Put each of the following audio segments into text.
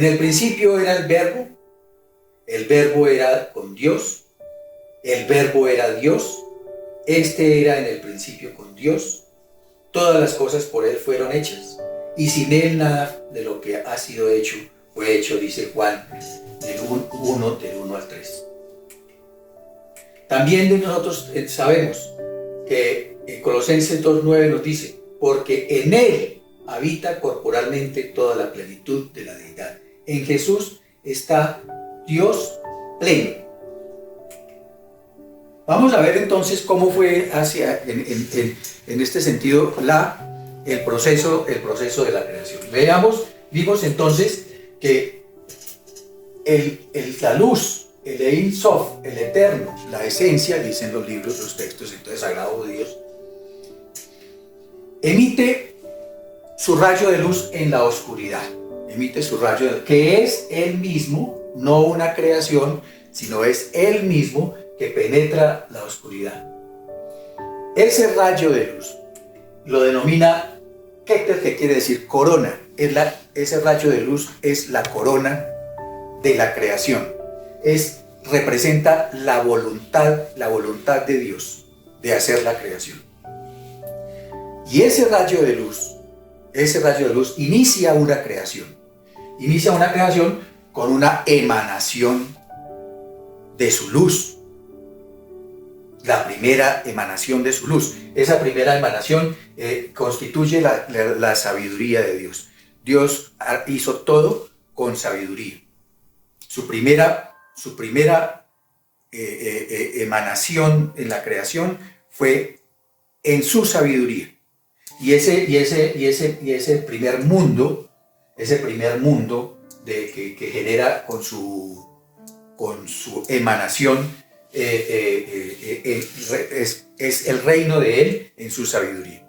En el principio era el verbo era con Dios, el verbo era Dios, este era en el principio con Dios, todas las cosas por él fueron hechas, y sin él nada de lo que ha sido hecho fue hecho, dice Juan, del 1 al 3. También de nosotros sabemos que en Colosenses 2:9 nos dice, porque en él habita corporalmente toda la plenitud de la deidad. En Jesús está Dios pleno. Vamos a ver entonces cómo fue en este sentido el proceso de la creación. Vimos entonces que la luz, el Ein Sof, el eterno, la esencia, dicen los libros, los textos entonces sagrados de Dios, emite su rayo de luz en la oscuridad. Emite su rayo de luz, que es él mismo, no una creación, sino es él mismo que penetra la oscuridad. Ese rayo de luz lo denomina Keter, que quiere decir corona. Ese rayo de luz es la corona de la creación. Representa la voluntad de Dios de hacer la creación. Y ese rayo de luz inicia una creación. Inicia una creación con una emanación de su luz. La primera emanación de su luz. Esa primera emanación constituye la sabiduría de Dios. Dios hizo todo con sabiduría. Su primera emanación en la creación fue en su sabiduría. Y ese primer mundo que genera con su emanación, es el reino de él en su sabiduría.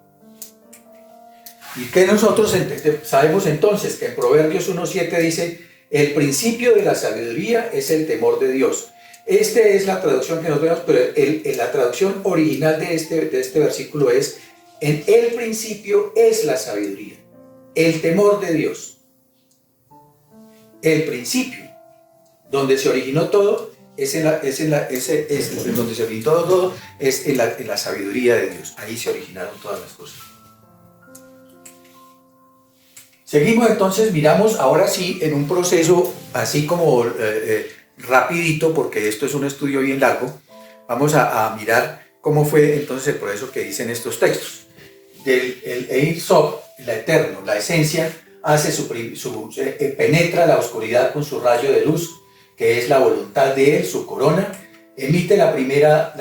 Y que nosotros sabemos entonces que en Proverbios 1:7 dice: el principio de la sabiduría es el temor de Dios. Esta es la traducción que nos vemos, pero la traducción original de este versículo es: en el principio es la sabiduría, el temor de Dios. El principio, donde se originó todo, es en la sabiduría de Dios. Ahí se originaron todas las cosas. Seguimos entonces, miramos ahora sí en un proceso así como rapidito, porque esto es un estudio bien largo. Vamos a mirar cómo fue entonces el proceso que dicen estos textos. El Ein Sof, la eterno, la esencia, penetra la oscuridad con su rayo de luz, que es la voluntad de él, su corona, emite la primera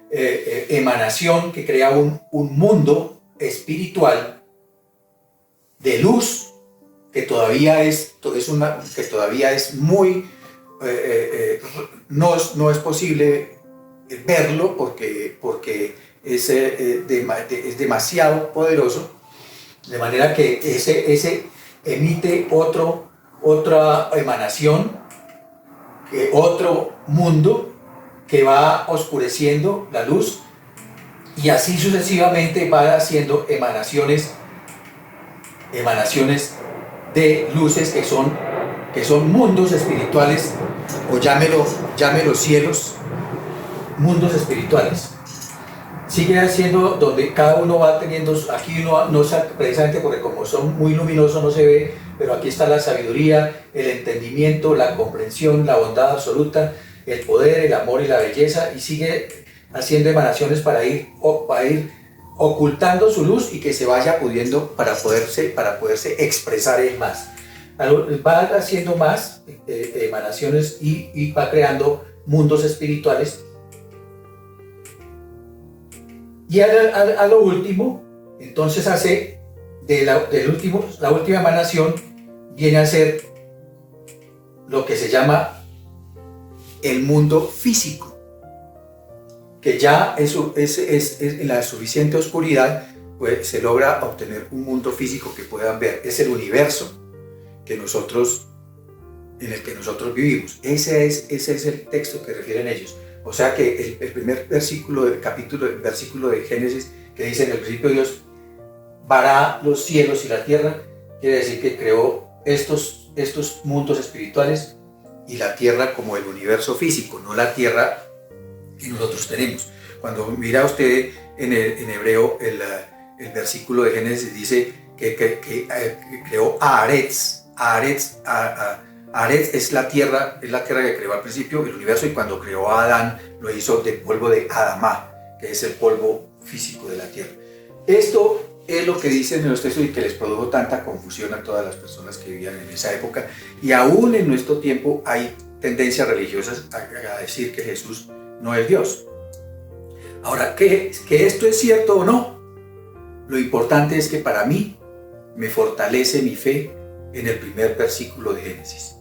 emanación que crea un mundo espiritual de luz que todavía es muy no es posible verlo porque es demasiado poderoso, de manera que ese emite otra emanación, otro mundo que va oscureciendo la luz, y así sucesivamente va haciendo emanaciones de luces que son mundos espirituales, o llámelo cielos, mundos espirituales. Sigue haciendo donde cada uno va teniendo, aquí uno no precisamente porque como son muy luminosos no se ve, pero aquí está la sabiduría, el entendimiento, la comprensión, la bondad absoluta, el poder, el amor y la belleza, y sigue haciendo emanaciones para ir ocultando su luz y que se vaya pudiendo para poderse expresar él más. Va haciendo más emanaciones y va creando mundos espirituales. Y a lo último, entonces hace la última emanación, viene a ser lo que se llama el mundo físico, que ya en la suficiente oscuridad pues, se logra obtener un mundo físico que puedan ver. Es el universo en el que nosotros vivimos. Ese es el texto que refieren ellos. O sea que el primer versículo de Génesis, que dice: en el principio Dios vará los cielos y la tierra, quiere decir que creó estos mundos espirituales y la tierra como el universo físico, no la tierra que nosotros tenemos. Cuando mira usted en hebreo el versículo de Génesis dice que creó Haaretz. Haaretz es la tierra que creó al principio el universo, y cuando creó a Adán lo hizo de polvo de Adamá, que es el polvo físico de la tierra. Esto es lo que dicen en los textos y que les produjo tanta confusión a todas las personas que vivían en esa época. Y aún en nuestro tiempo hay tendencias religiosas a decir que Jesús no es Dios. Ahora, que esto es cierto o no, lo importante es que para mí me fortalece mi fe en el primer versículo de Génesis.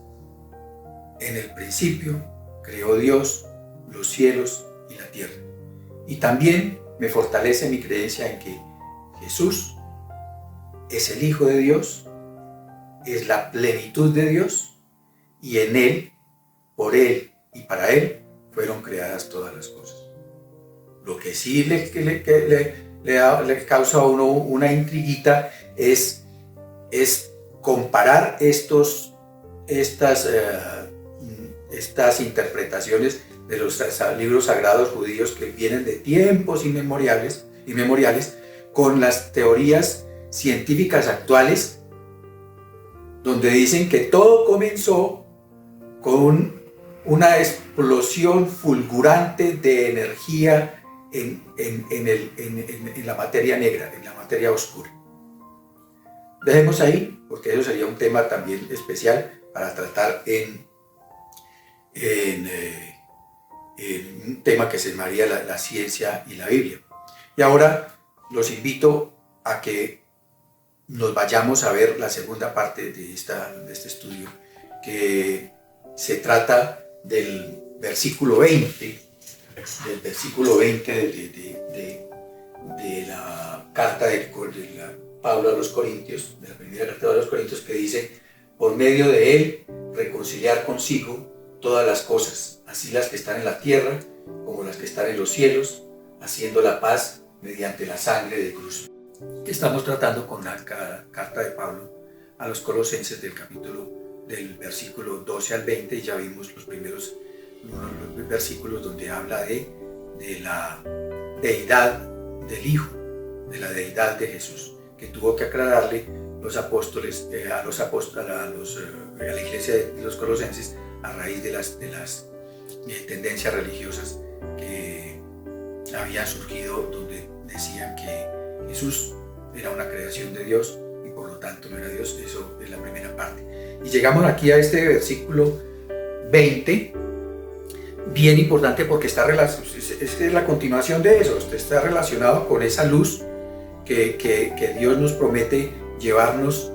En el principio creó Dios los cielos y la tierra. Y también me fortalece mi creencia en que Jesús es el Hijo de Dios, es la plenitud de Dios, y en Él, por Él y para Él fueron creadas todas las cosas. Lo que sí le causa a uno una intriguita es comparar estas interpretaciones de los libros sagrados judíos que vienen de tiempos inmemoriales con las teorías científicas actuales, donde dicen que todo comenzó con una explosión fulgurante de energía en la materia negra, en la materia oscura. Dejemos ahí, porque eso sería un tema también especial para tratar en un tema que se llamaría la ciencia y la Biblia. Y ahora los invito a que nos vayamos a ver la segunda parte de este estudio, que se trata del versículo 20, de la carta de Pablo a los Corintios, de la primera carta de los Corintios, que dice: por medio de él reconciliar consigo todas las cosas, así las que están en la tierra como las que están en los cielos, haciendo la paz mediante la sangre de cruz. Estamos tratando con la carta de Pablo a los Colosenses del versículo 12 al 20, y ya vimos los primeros versículos donde habla de la deidad del Hijo, de la deidad de Jesús, que tuvo que aclararle los apóstoles a la iglesia de los Colosenses a raíz de las tendencias religiosas que habían surgido, donde decían que Jesús era una creación de Dios y por lo tanto no era Dios. Eso es la primera parte. Y llegamos aquí a este versículo 20, bien importante, porque es la continuación de eso. Está relacionado con esa luz que Dios nos promete llevarnos,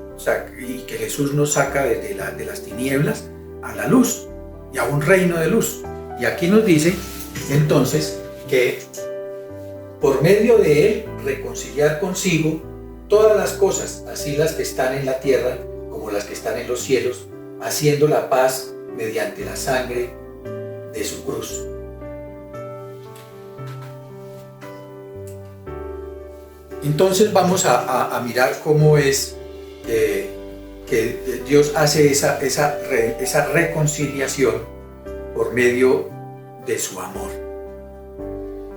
y que Jesús nos saca de las tinieblas a la luz y a un reino de luz. Y aquí nos dice entonces que por medio de él reconciliar consigo todas las cosas, así las que están en la tierra como las que están en los cielos, haciendo la paz mediante la sangre de su cruz. Entonces vamos a mirar cómo es que Dios hace esa reconciliación por medio de su amor.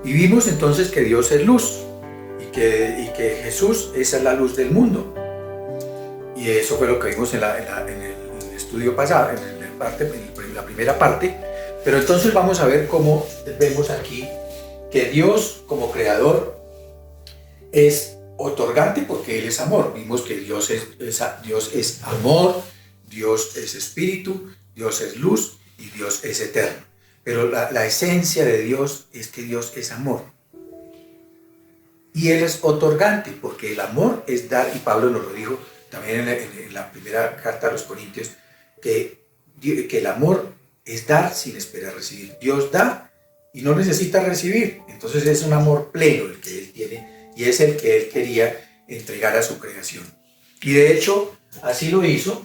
Y vimos entonces que Dios es luz y que Jesús es la luz del mundo. Y eso fue lo que vimos en el estudio pasado, en la primera parte. Pero entonces vamos a ver cómo vemos aquí que Dios como creador es otorgante, porque Él es amor. Vimos que Dios es amor, Dios es espíritu, Dios es luz y Dios es eterno. Pero la esencia de Dios es que Dios es amor. Y Él es otorgante, porque el amor es dar, y Pablo nos lo dijo también en la primera carta a los Corintios, que el amor es dar sin esperar recibir. Dios da y no necesita recibir. Entonces es un amor pleno el que Él tiene, y es el que Él quería entregar a su creación. Y de hecho, así lo hizo,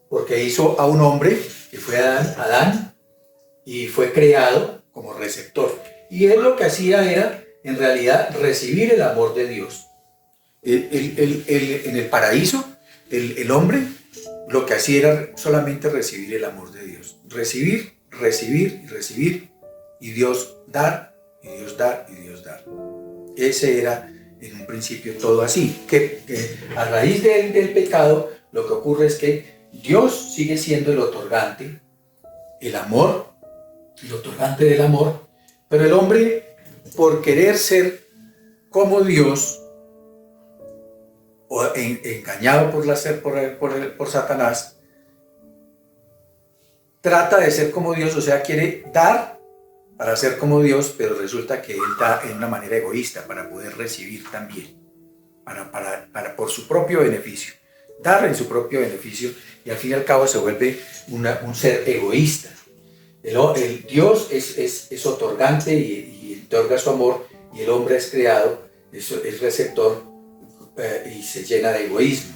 porque hizo a un hombre que fue Adán, y fue creado como receptor. Y Él lo que hacía era, en realidad, recibir el amor de Dios. En el paraíso, el hombre lo que hacía era solamente recibir el amor de Dios. Recibir, recibir y recibir, y Dios dar, y Dios dar, y Dios dar. Ese era en un principio todo así, que a raíz del pecado lo que ocurre es que Dios sigue siendo el otorgante, el amor, el otorgante del amor, pero el hombre, por querer ser como Dios, o engañado por Satanás, trata de ser como Dios, o sea, quiere dar para ser como Dios, pero resulta que él da en una manera egoísta para poder recibir también, por su propio beneficio, dar en su propio beneficio, y al fin y al cabo se vuelve un ser egoísta. El Dios es otorgante y otorga su amor, y el hombre es creado, es receptor, y se llena de egoísmo.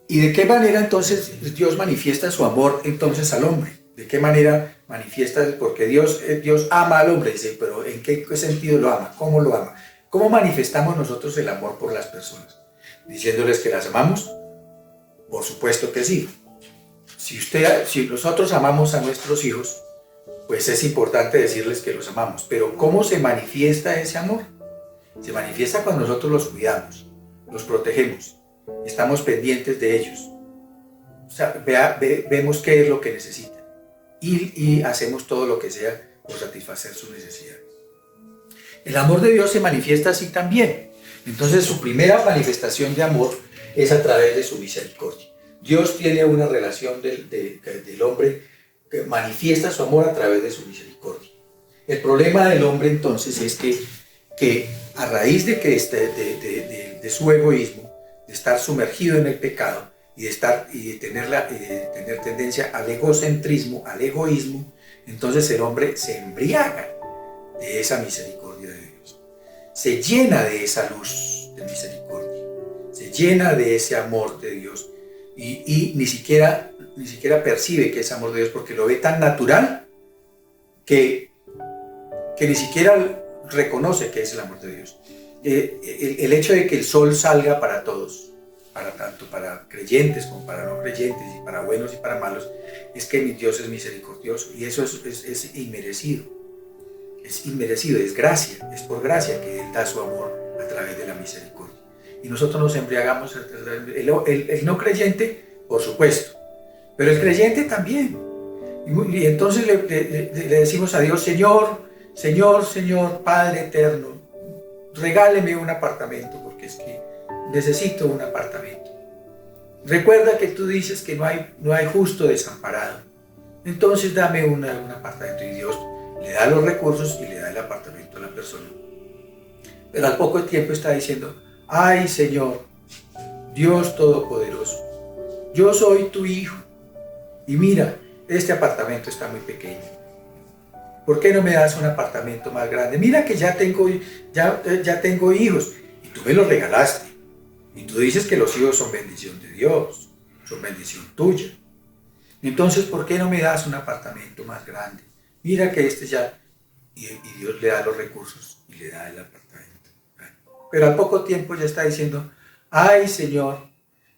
¿Y de qué manera entonces Dios manifiesta su amor entonces al hombre? ¿De qué manera manifiesta? Porque Dios ama al hombre, dice, pero ¿en qué sentido lo ama? ¿Cómo lo ama? ¿Cómo manifestamos nosotros el amor por las personas? ¿Diciéndoles que las amamos? Por supuesto que sí. Si nosotros amamos a nuestros hijos, pues es importante decirles que los amamos. Pero ¿cómo se manifiesta ese amor? Se manifiesta cuando nosotros los cuidamos, los protegemos, estamos pendientes de ellos. O sea, vemos qué es lo que necesitan y hacemos todo lo que sea por satisfacer sus necesidades. El amor de Dios se manifiesta así también. Entonces su primera manifestación de amor es a través de su misericordia. Dios tiene una relación del hombre que manifiesta su amor a través de su misericordia. El problema del hombre entonces es que a raíz de su egoísmo, de estar sumergido en el pecado y de tener tendencia al egocentrismo, al egoísmo, entonces el hombre se embriaga de esa misericordia de Dios, se llena de esa luz de misericordia, se llena de ese amor de Dios y ni siquiera percibe que es amor de Dios, porque lo ve tan natural que ni siquiera reconoce que es el amor de Dios. El hecho de que el sol salga para todos, tanto para creyentes como para no creyentes, y para buenos y para malos, es que mi Dios es misericordioso, y eso es inmerecido. Es inmerecido, es gracia, es por gracia que Él da su amor a través de la misericordia. Y nosotros nos embriagamos, el no creyente, por supuesto, pero el creyente también. Y entonces le decimos a Dios: Señor, Padre eterno, regáleme un apartamento, porque es que necesito un apartamento. Recuerda que tú dices que no hay justo desamparado. Entonces dame un apartamento. Y Dios le da los recursos y le da el apartamento a la persona. Pero al poco tiempo está diciendo: ay, Señor, Dios Todopoderoso, yo soy tu hijo. Y mira, este apartamento está muy pequeño. ¿Por qué no me das un apartamento más grande? Mira que ya tengo hijos y tú me los regalaste. Y tú dices que los hijos son bendición de Dios, son bendición tuya. Entonces, ¿por qué no me das un apartamento más grande? Mira que y Dios le da los recursos y le da el apartamento. Pero al poco tiempo ya está diciendo: ay, Señor,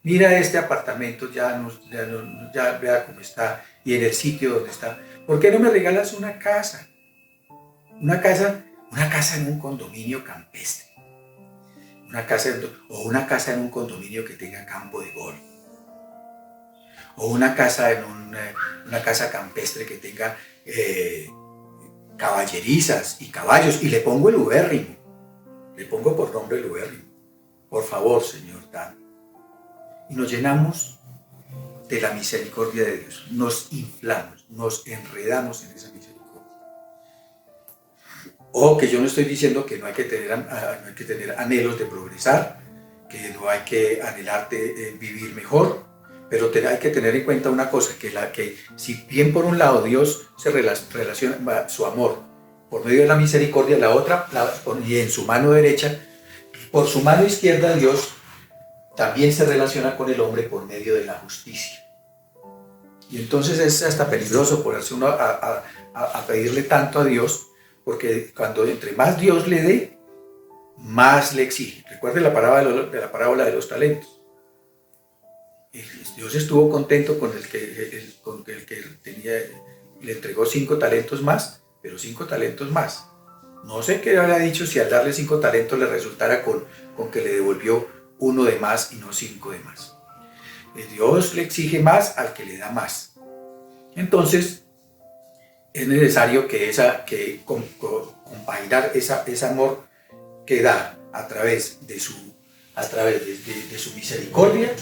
mira este apartamento, ya vea cómo está y en el sitio donde está. ¿Por qué no me regalas una casa? Una casa en un condominio campestre. Una casa en un condominio que tenga campo de golf. O una casa una casa campestre que tenga caballerizas y caballos. Y le pongo el ubérrimo. Le pongo por nombre el ubérrimo. Por favor, Señor, dame. Y nos llenamos de la misericordia de Dios. Nos inflamos, nos enredamos en esa misericordia. O que yo no estoy diciendo que no hay que tener anhelos de progresar, que no hay que anhelar vivir mejor, pero hay que tener en cuenta una cosa, que si bien por un lado Dios se relaciona su amor por medio de la misericordia, la otra, y en su mano derecha, por su mano izquierda Dios también se relaciona con el hombre por medio de la justicia. Y entonces es hasta peligroso ponerse uno a pedirle tanto a Dios, porque entre más Dios le dé, más le exige. Recuerde la parábola de los talentos. Dios estuvo contento con el que le entregó 5 talentos más, pero 5 talentos más. No sé qué habría dicho si al darle 5 talentos le resultara con que le devolvió 1 de más y no 5 de más. Dios le exige más al que le da más. Entonces, es necesario compaginar ese amor que da a través de su misericordia,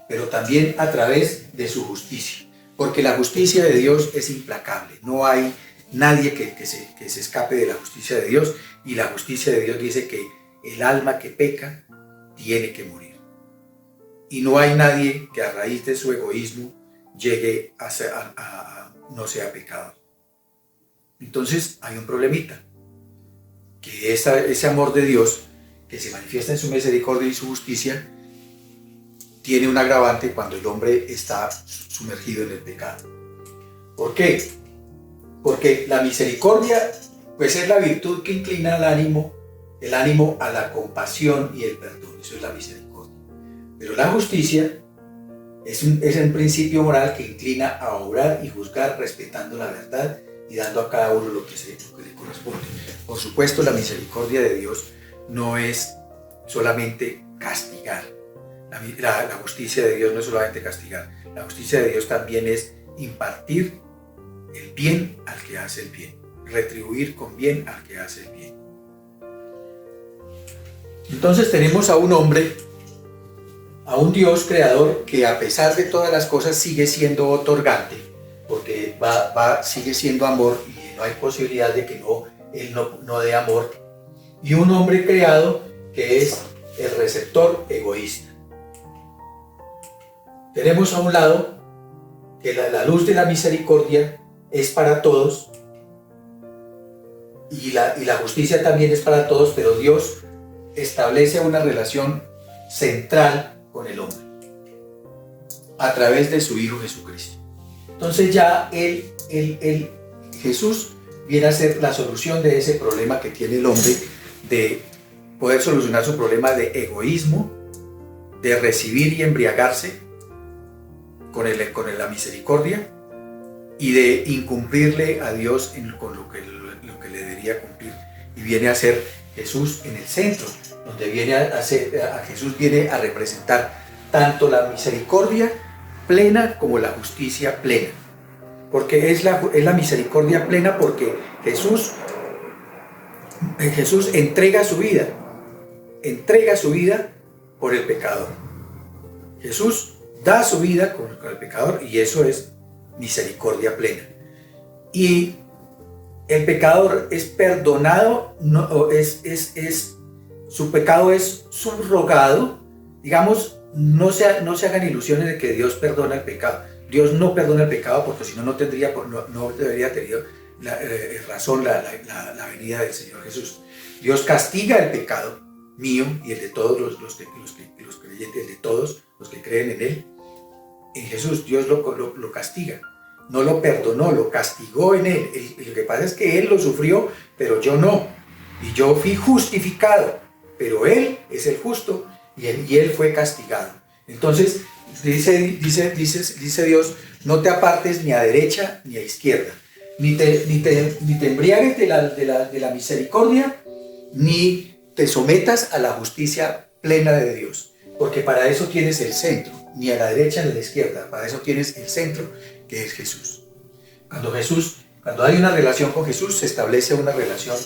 pero también a través de su justicia. Porque la justicia de Dios es implacable. No hay nadie que se escape de la justicia de Dios. Y la justicia de Dios dice que el alma que peca tiene que morir. Y no hay nadie que a raíz de su egoísmo llegue no sea pecador. Entonces hay un problemita. Que ese amor de Dios que se manifiesta en su misericordia y su justicia tiene un agravante cuando el hombre está sumergido en el pecado. ¿Por qué? Porque la misericordia pues es la virtud que inclina el ánimo a la compasión y el perdón. Eso es la misericordia. Pero la justicia es un principio moral que inclina a obrar y juzgar respetando la verdad y dando a cada uno lo que le corresponde. Por supuesto, la misericordia de Dios no es solamente castigar. La justicia de Dios no es solamente castigar. La justicia de Dios también es impartir el bien al que hace el bien. Retribuir con bien al que hace el bien. Entonces tenemos a un hombre, a un Dios creador que a pesar de todas las cosas sigue siendo otorgante, porque sigue siendo amor y no hay posibilidad de que él no dé amor. Y un hombre creado que es el receptor egoísta. Tenemos a un lado que la luz de la misericordia es para todos y la justicia también es para todos, pero Dios establece una relación central con el hombre a través de su Hijo Jesucristo. Entonces ya Jesús viene a ser la solución de ese problema que tiene el hombre de poder solucionar su problema de egoísmo, de recibir y embriagarse con la misericordia y de incumplirle a Dios con lo que le debería cumplir. Y viene a ser Jesús en el centro, donde Jesús viene a representar tanto la misericordia plena como la justicia plena. Porque es la misericordia plena porque Jesús entrega su vida por el pecador. Jesús da su vida con el pecador y eso es misericordia plena. Y el pecador es perdonado, su pecado es subrogado. Digamos, no se hagan ilusiones de que Dios perdona el pecado. Dios no perdona el pecado porque si no, no debería tener razón la venida del Señor Jesús. Dios castiga el pecado mío y el de todos los creyentes, el de todos los que creen en Él. En Jesús Dios lo castiga. No lo perdonó, lo castigó en Él. Lo que pasa es que Él lo sufrió, pero yo no. Y yo fui justificado, pero Él es el justo y Él fue castigado. Entonces, dice Dios, no te apartes ni a derecha ni a izquierda, ni te embriagues de la misericordia, ni te sometas a la justicia plena de Dios, porque para eso tienes el centro, ni a la derecha ni a la izquierda, para eso tienes el centro, que es Jesús. Cuando hay una relación con Jesús, se establece una relación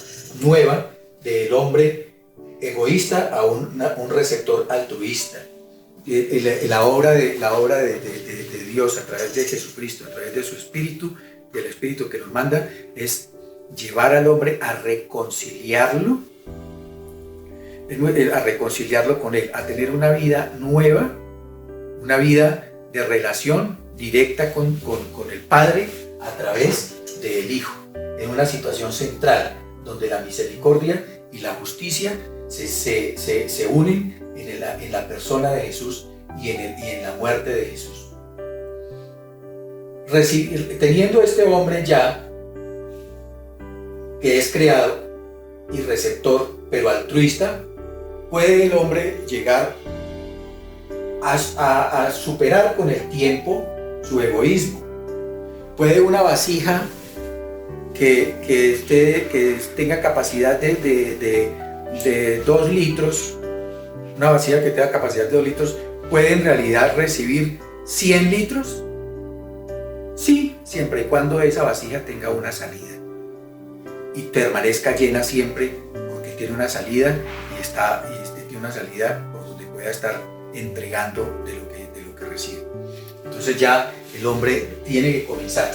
nueva del hombre egoísta a un receptor altruista. La obra de Dios a través de Jesucristo, a través de su Espíritu, del Espíritu que nos manda, es llevar al hombre a reconciliarlo con Él, a tener una vida nueva, una vida de relación directa con el Padre a través del Hijo, en una situación central donde la misericordia y la justicia se unen en la persona de Jesús y en la muerte de Jesús. Teniendo este hombre ya, que es creado y receptor, pero altruista, puede el hombre llegar a superar con el tiempo su egoísmo. Puede una vasija que tenga capacidad de 2 litros, una vasija que tenga capacidad de 2 litros, ¿puede en realidad recibir 100 litros? Sí, siempre y cuando esa vasija tenga una salida y permanezca llena siempre, porque tiene una salida y tiene una salida por donde pueda estar entregando de lo que recibe. Entonces ya el hombre tiene que comenzar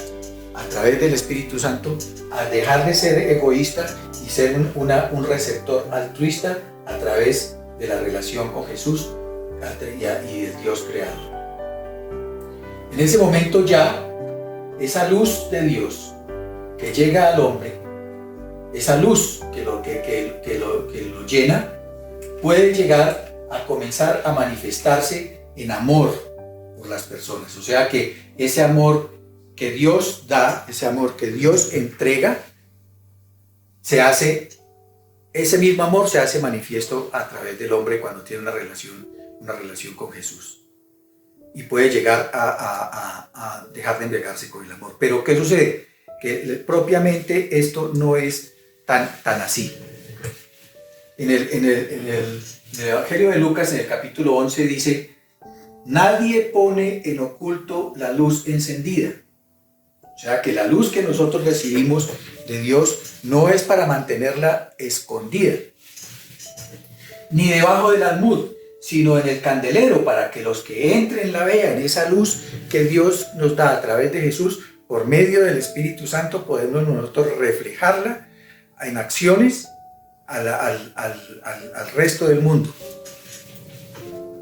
a través del Espíritu Santo a dejar de ser egoísta y ser un receptor altruista a través de la relación con Jesús y del Dios creador. En ese momento ya esa luz de Dios que llega al hombre, esa luz que lo llena, puede llegar a comenzar a manifestarse en amor por las personas. O sea que ese amor que Dios da, ese amor que Dios entrega, ese mismo amor se hace manifiesto a través del hombre cuando tiene una relación con Jesús. Y puede llegar a dejar de embriagarse con el amor. Pero ¿qué sucede? Que propiamente esto no es tan así. En el Evangelio de Lucas, en el capítulo 11, dice: nadie pone en oculto la luz encendida. O sea que la luz que nosotros recibimos de Dios no es para mantenerla escondida, ni debajo del almud, sino en el candelero, para que los que entren la vean. Esa luz que Dios nos da a través de Jesús, por medio del Espíritu Santo, podemos nosotros reflejarla en acciones al resto del mundo.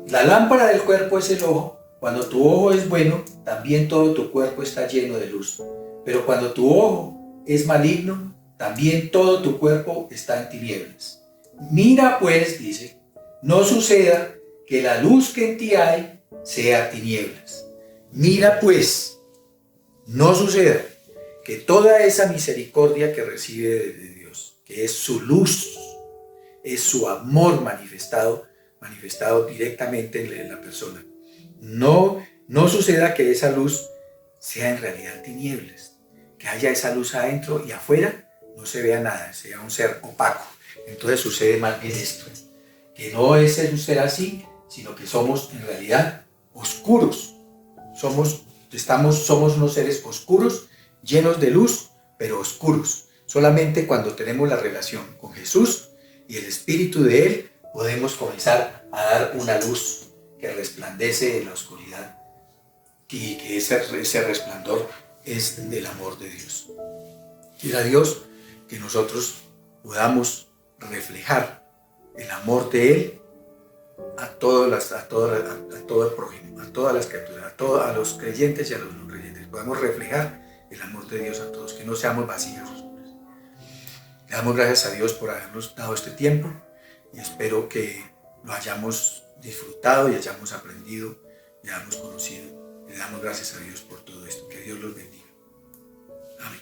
La lámpara del cuerpo es el ojo. Cuando tu ojo es bueno, también todo tu cuerpo está lleno de luz. Pero cuando tu ojo es maligno, también todo tu cuerpo está en tinieblas. Mira pues, dice, no suceda que la luz que en ti hay sea tinieblas. Mira pues, no suceda que toda esa misericordia que recibe de Dios, que es su luz, es su amor manifestado directamente en la persona, no suceda que esa luz sea en realidad tinieblas, que haya esa luz adentro y afuera no se vea nada, sea un ser opaco. Entonces sucede más bien esto, que no es un ser así, sino que somos en realidad oscuros. Somos unos seres oscuros, llenos de luz, pero oscuros. Solamente cuando tenemos la relación con Jesús y el Espíritu de Él, podemos comenzar a dar una luz que resplandece en la oscuridad, y que ese resplandor es del amor de Dios. Quiera Dios que nosotros podamos reflejar el amor de Él a todo el prójimo, a todas las criaturas, a los creyentes y a los no creyentes. Podemos reflejar el amor de Dios a todos, que no seamos vasijas oscuras. Le damos gracias a Dios por habernos dado este tiempo y espero que lo hayamos disfrutado y hayamos aprendido y hayamos conocido. Le damos gracias a Dios por todo esto. Que Dios los bendiga. Amén.